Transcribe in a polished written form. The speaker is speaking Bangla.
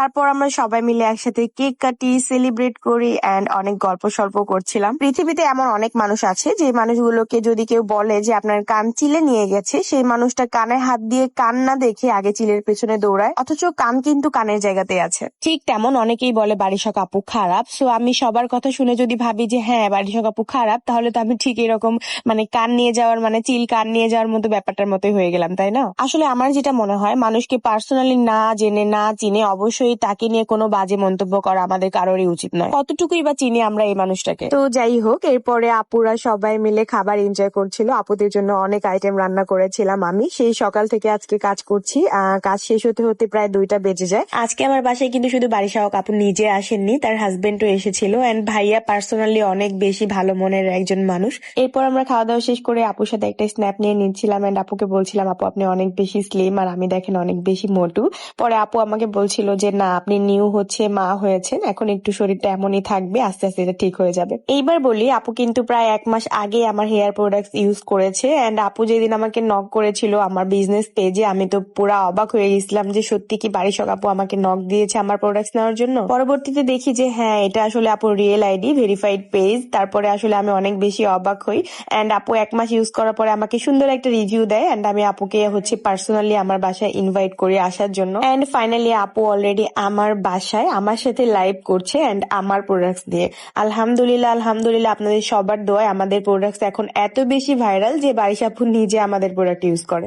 তারপর আমরা সবাই মিলে একসাথে কেক কাটি, সেলিব্রেট করি এন্ড অনেক গল্প সল্প করছিলাম। পৃথিবীতে এমন অনেক মানুষ আছে যে মানুষগুলোকে যদি কেউ বলে যে আপনার কান চিলে নিয়ে গেছে, সেই মানুষটা কানে হাত দিয়ে কান না দেখে আগে চিলের পেছনে দৌড়ায়, অথচ কান কিন্তু কানের জায়গাতে আছে। ঠিক তেমন অনেকেই বলে বারিশক আপু খারাপ। সো আমি সবার কথা শুনে যদি ভাবি যে হ্যাঁ বারিশক আপু খারাপ, তাহলে তো আমি ঠিক এরকম কান নিয়ে যাওয়ার চিল কান নিয়ে যাওয়ার মতো ব্যাপারটার মতোই হয়ে গেলাম, তাই না? আসলে আমার যেটা মনে হয়, মানুষকে পার্সোনালি না জেনে না চিনে অবশ্যই তাকে নিয়ে কোনো বাজে মন্তব্য করা আমাদের কারোরই উচিত নয়। কতটুকুই বা চিনি আমরা এই মানুষটাকে। তো যাই হোক, এরপরে আপুরা সবাই মিলে খাবার এনজয় করছিল। আপুদের জন্য অনেক আইটেম রান্না করেছিলাম আমি। সেই সকাল থেকে আজকে কাজ করছি। কাজ শেষ হতে হতে প্রায় 2টা বেজে যায়। আজকে আমার বাসায় কিন্তু শুধু বারিশাওক আপু নিজে আসেননি, তার হাজবেন্ডও এসেছিল এন্ড ভাইয়া পার্সোনালি অনেক বেশি ভালো মনের একজন মানুষ। এরপর আমরা খাওয়া দাওয়া শেষ করে আপুর সাথে একটা স্ন্যাপ নিয়ে নিচ্ছিলাম এন্ড আপুকে বলছিলাম, আপু আপনি অনেক বেশি স্লিম আর আমি দেখেন অনেক বেশি মোটু। পরে আপু আমাকে বলছিল যে না, আপনি নিউ মা হয়েছেন, এখন একটু শরীরটা এমনই থাকবে, আস্তে আস্তে এটা ঠিক হয়ে যাবে। এইবার বলি, আপু কিন্তু প্রায় 1 মাস আগে আমার হেয়ার প্রোডাক্টস ইউজ করেছে এন্ড আপু যেদিন আমাকে নক করেছিল আমার বিজনেস পেজে, আমি তো পুরো অবাক হয়ে গেছিলাম যে সত্যি কি বারিশক আপু আমাকে নক দিয়েছে আমার প্রোডাক্টস নেওয়ার জন্য। পরবর্তীতে দেখি যে হ্যাঁ, এটা আসলে আপুর রিয়েল আইডি, ভেরিফাইড পেজ। তারপরে আসলে আমি অনেক বেশি অবাক হই এন্ড আপু 1 মাস ইউজ করার পরে আমাকে সুন্দর একটা রিভিউ দেয় এন্ড আমি আপুকে পার্সোনালি আমার বাসায় ইনভাইট করে আসার জন্য। এন্ড ফাইনালি আপু অলরেডি আমার বাসায় আমার সাথে লাইভ করছে এন্ড আমার প্রোডাক্টস দিয়ে। আলহামদুলিল্লাহ আলহামদুলিল্লাহ, আপনাদের সবার দোয়ায় আমাদের প্রোডাক্টস এখন এত বেশি ভাইরাল যে বারিশ আপু নিজে আমাদের প্রোডাক্ট ইউজ করে।